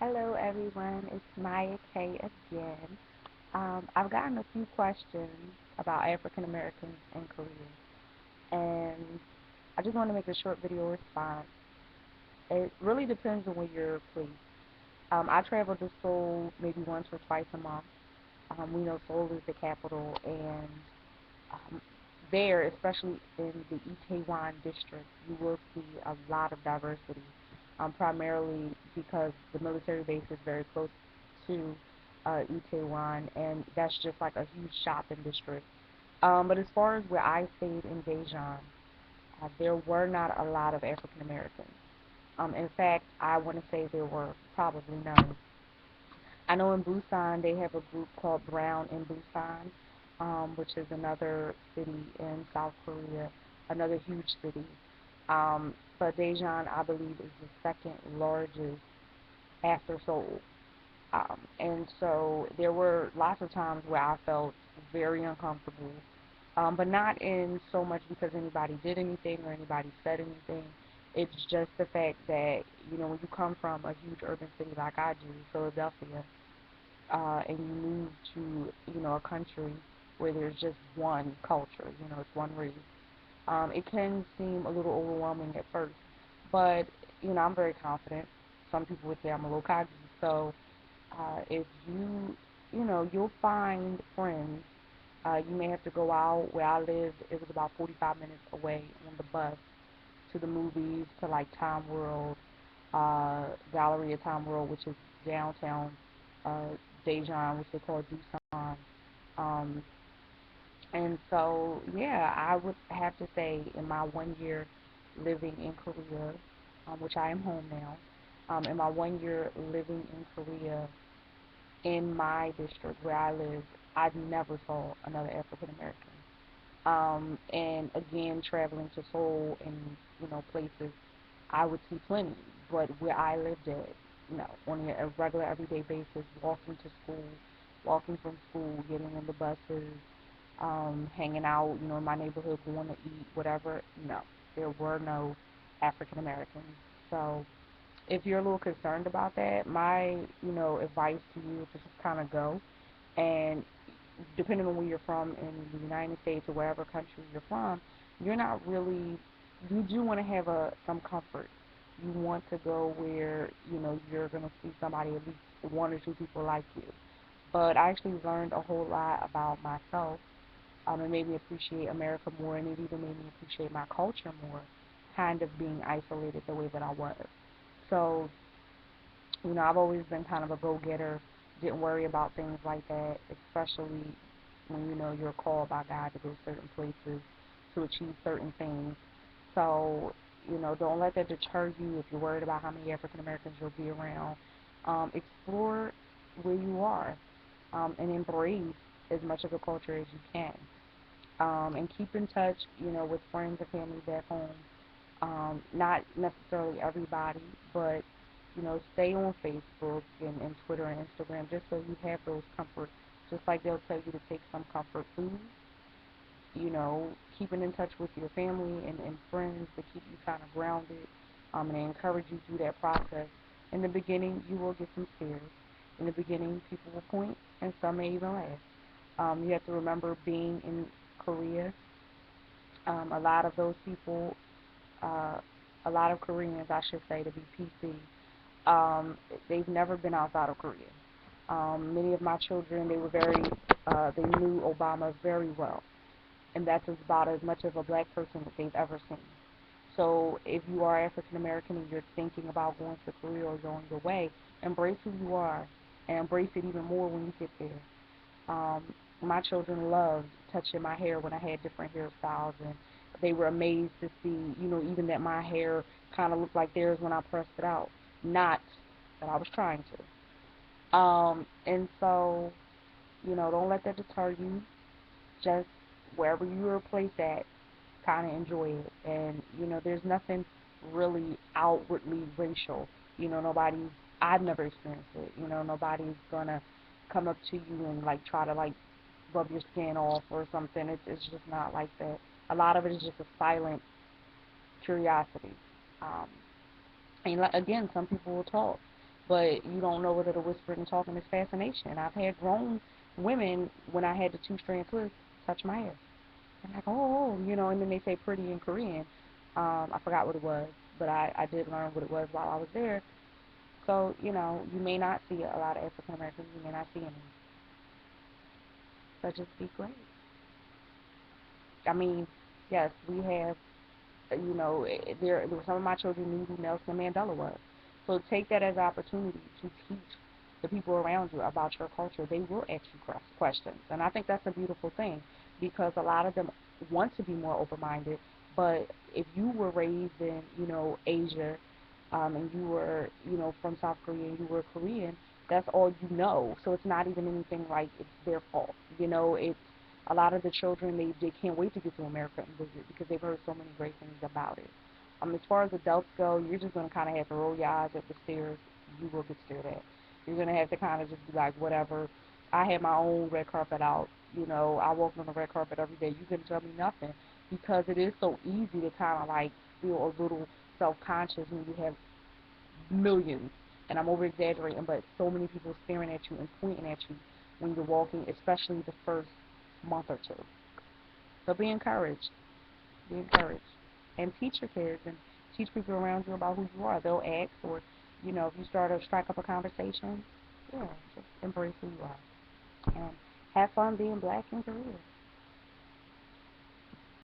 Hello, everyone. It's Maya K again. I've gotten a few questions about African Americans in Korea, and I just want to make a short video response. It really depends on where you're placed. I travel to Seoul maybe once or twice a month. We know Seoul is the capital, and there, especially in the Itaewon district, you will see a lot of diversity, primarily because the military base is very close to Itaewon, and that's just like a huge shopping district. But as far as where I stayed in Daejeon, there were not a lot of African Americans. In fact, I want to say there were probably none. I know in Busan they have a group called Brown in Busan, which is another city in South Korea, another huge city. But Daejeon, I believe, is the second largest after Seoul. And so there were lots of times where I felt very uncomfortable, but not in so much because anybody did anything or anybody said anything. It's just the fact that, when you come from a huge urban city like I do, Philadelphia, and you move to, a country where there's just one culture, it's one race, it can seem a little overwhelming at first. But, I'm very confident. Some people would say I'm a little cocky. So if you'll find friends. You may have to go out. Where I lived, it was about 45 minutes away on the bus to the movies, to like Time World, Galleria Time World, which is downtown uh, Daejeon, which they call Busan. Um, and so, yeah, I would have to say in my 1 year living in Korea, which I am home now, in my 1 year living in Korea, in my district where I live, I never saw another African American. And again, traveling to Seoul and places, I would see plenty. But where I lived at, no, on a regular everyday basis, walking from school, getting on the buses, hanging out, in my neighborhood, going to eat, whatever. No, there were no African Americans. So if you're a little concerned about that, my advice to you is to just kind of go, and depending on where you're from in the United States or wherever country you're from, you're not really you do want to have some comfort. You want to go where you're gonna see somebody, at least one or two people like you. But I actually learned a whole lot about myself. It made me appreciate America more, and it even made me appreciate my culture more, kind of being isolated the way that I was. So, I've always been kind of a go-getter, didn't worry about things like that, especially when you're called by God to go certain places to achieve certain things. So, don't let that deter you if you're worried about how many African Americans you'll be around. Explore where you are, and embrace as much of the culture as you can. And keep in touch, with friends and family back home. Not necessarily everybody, but stay on Facebook and Twitter and Instagram just so you have those comfort. Just like they'll tell you to take some comfort food, keeping in touch with your family and friends to keep you kind of grounded, and they encourage you through that process. In the beginning, you will get some scares. In the beginning, people will point, and some may even laugh. You have to remember being in Korea. A lot of those people, uh, a lot of Koreans, I should say, to be PC, they've never been outside of Korea. Many of my children, they knew Obama very well, and that's about as much of a black person that they've ever seen. So if you are African American and you're thinking about going to Korea or going your way, embrace who you are, and embrace it even more when you get there. Um, my children loved touching my hair when I had different hairstyles, and they were amazed to see, even that my hair kind of looked like theirs when I pressed it out. Not that I was trying to. And so, don't let that deter you. Just wherever you are placed at, kind of enjoy it. And, there's nothing really outwardly racial. I've never experienced it. Nobody's going to come up to you and, like, try to, like, rub your skin off or something. It's just not like that. A lot of it is just a silent curiosity. Um, and, again, some people will talk. but you don't know whether the whispering and talking is fascination. I've had grown women, when I had the two-strand twist, touch my hair. I'm like, oh, and then they say pretty in Korean. I forgot what it was, but I did learn what it was while I was there. So, you may not see a lot of African Americans, you may not see any. But just be great. I mean, yes, we have, some of my children knew who Nelson Mandela was. So take that as an opportunity to teach the people around you about your culture. They will ask you questions. And I think that's a beautiful thing because a lot of them want to be more open-minded. But if you were raised in, Asia, and you were, from South Korea and you were Korean, that's all you know. So it's not even anything like it's their fault. It's a lot of the children, they can't wait to get to America and visit because they've heard so many great things about it. As far as adults go, you're just going to kind of have to roll your eyes at the stairs. You will get stared at. You're going to have to kind of just be like, whatever. I had my own red carpet out. I walk on the red carpet every day. You couldn't tell me nothing because it is so easy to kind of like feel a little self-conscious when you have millions, and I'm over exaggerating, but so many people staring at you and pointing at you when you're walking, especially the first month or two. So be encouraged. Be encouraged. And teach your kids and teach people around you about who you are. They'll ask, or, if you start to strike up a conversation, yeah, just embrace who you are. And have fun being black in Korea.